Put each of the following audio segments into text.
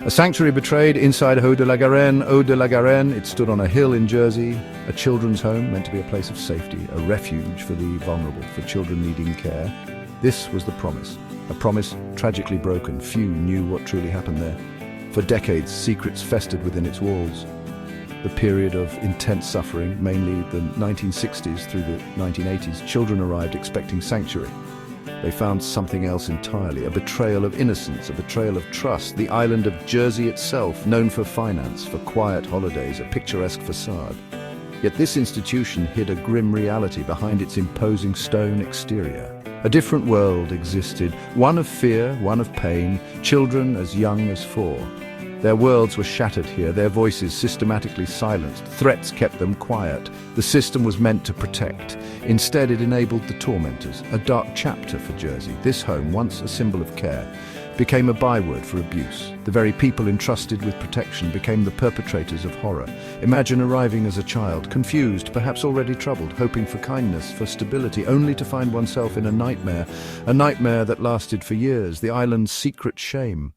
A sanctuary betrayed inside Haut de la Garenne. Haut de la Garenne, it stood on a hill in Jersey, a children's home meant to be a place of safety, a refuge for the vulnerable, for children needing care. This was the promise, a promise tragically broken. Few knew what truly happened there. For decades, secrets festered within its walls. The period of intense suffering, mainly the 1960s through the 1980s, children arrived expecting sanctuary. They found something else entirely, a betrayal of innocence, a betrayal of trust. The island of Jersey itself, known for finance, for quiet holidays, a picturesque facade. Yet this institution hid a grim reality behind its imposing stone exterior. A different world existed, one of fear, one of pain, children as young as 4. Their worlds were shattered here, their voices systematically silenced. Threats kept them quiet. The system was meant to protect. Instead, it enabled the tormentors, a dark chapter for Jersey. This home, once a symbol of care, became a byword for abuse. The very people entrusted with protection became the perpetrators of horror. Imagine arriving as a child, confused, perhaps already troubled, hoping for kindness, for stability, only to find oneself in a nightmare that lasted for years, the island's secret shame.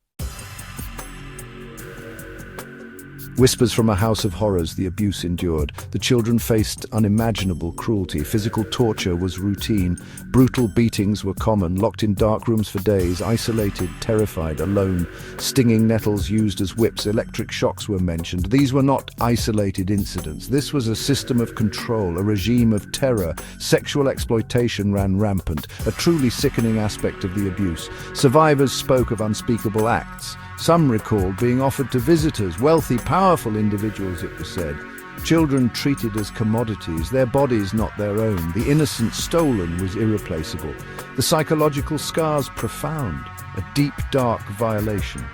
Whispers from a house of horrors, the abuse endured. The children faced unimaginable cruelty. Physical torture was routine. Brutal beatings were common, locked in dark rooms for days, isolated, terrified, alone. Stinging nettles used as whips, electric shocks were mentioned. These were not isolated incidents. This was a system of control, a regime of terror. Sexual exploitation ran rampant, a truly sickening aspect of the abuse. Survivors spoke of unspeakable acts. Some recalled being offered to visitors, wealthy, powerful individuals, it was said. Children treated as commodities, their bodies not their own. The innocent stolen was irreplaceable. The psychological scars profound, a deep, dark violation.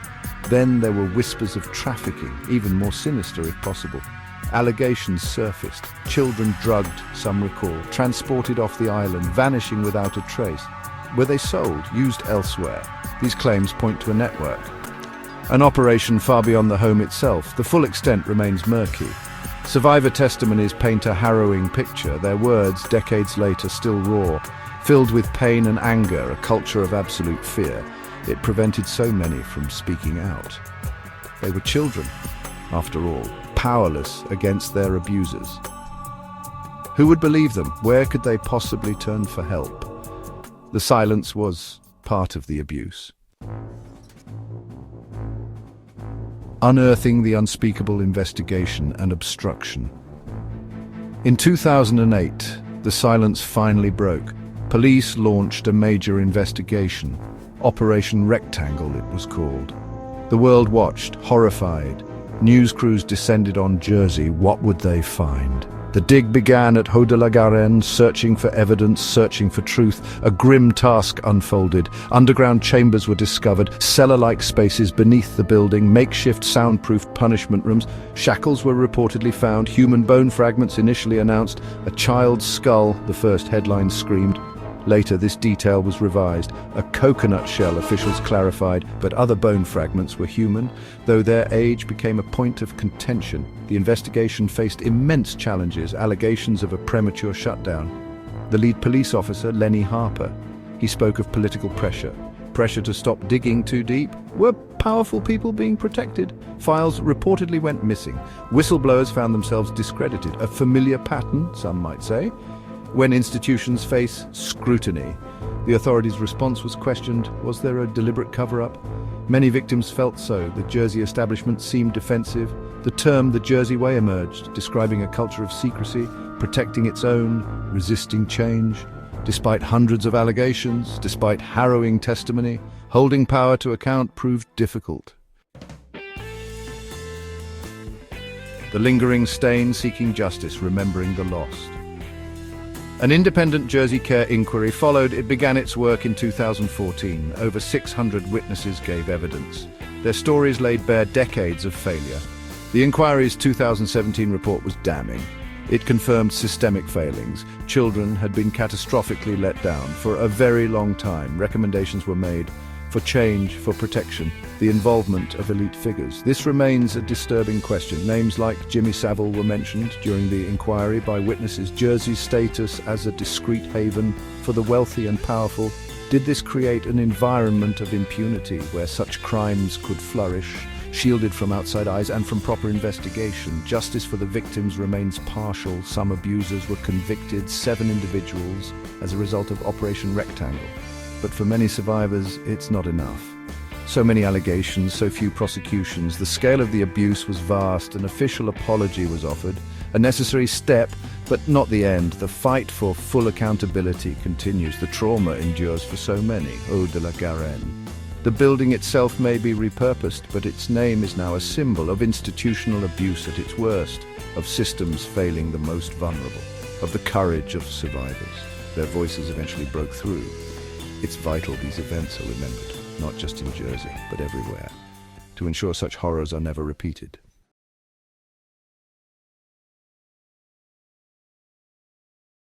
Then there were whispers of trafficking, even more sinister if possible. Allegations surfaced. Children drugged, some recall, transported off the island, vanishing without a trace. Were they sold, used elsewhere? These claims point to a network. An operation far beyond the home itself. The full extent remains murky. Survivor testimonies paint a harrowing picture, their words, decades later, still raw, filled with pain and anger, a culture of absolute fear. It prevented so many from speaking out. They were children, after all, powerless against their abusers. Who would believe them? Where could they possibly turn for help? The silence was part of the abuse. Unearthing the unspeakable investigation and obstruction. In 2008, the silence finally broke. Police launched a major investigation. Operation Rectangle, it was called. The world watched, horrified. News crews descended on Jersey. What would they find? The dig began at Haut de la Garenne, searching for evidence, searching for truth. A grim task unfolded. Underground chambers were discovered, cellar-like spaces beneath the building, makeshift soundproof punishment rooms. Shackles were reportedly found, human bone fragments initially announced. A child's skull, the first headline screamed. Later, this detail was revised. A coconut shell, officials clarified, but other bone fragments were human. Though their age became a point of contention, the investigation faced immense challenges, allegations of a premature shutdown. The lead police officer, Lenny Harper, he spoke of political pressure to stop digging too deep. Were powerful people being protected? Files reportedly went missing. Whistleblowers found themselves discredited, a familiar pattern, some might say. When institutions face scrutiny, the authorities' response was questioned. Was there a deliberate cover-up? Many victims felt so. The Jersey establishment seemed defensive. The term "the Jersey Way" emerged, describing a culture of secrecy, protecting its own, resisting change. Despite hundreds of allegations, despite harrowing testimony, holding power to account proved difficult. The lingering stain, seeking justice, remembering the lost. An independent Jersey Care inquiry followed. It began its work in 2014. Over 600 witnesses gave evidence. Their stories laid bare decades of failure. The inquiry's 2017 report was damning. It confirmed systemic failings. Children had been catastrophically let down. For a very long time, recommendations were made for change, for protection, the involvement of elite figures. This remains a disturbing question. Names like Jimmy Savile were mentioned during the inquiry by witnesses. Jersey's status as a discreet haven for the wealthy and powerful. Did this create an environment of impunity where such crimes could flourish? shielded from outside eyes and from proper investigation. Justice for the victims remains partial. Some abusers were convicted, 7 individuals, as a result of Operation Rectangle. But for many survivors, it's not enough. So many allegations, so few prosecutions. The scale of the abuse was vast. An official apology was offered, a necessary step, but not the end. The fight for full accountability continues. The trauma endures for so many. Haut de la Garenne. The building itself may be repurposed, but its name is now a symbol of institutional abuse at its worst, of systems failing the most vulnerable, of the courage of survivors. Their voices eventually broke through. It's vital these events are remembered, not just in Jersey, but everywhere, to ensure such horrors are never repeated.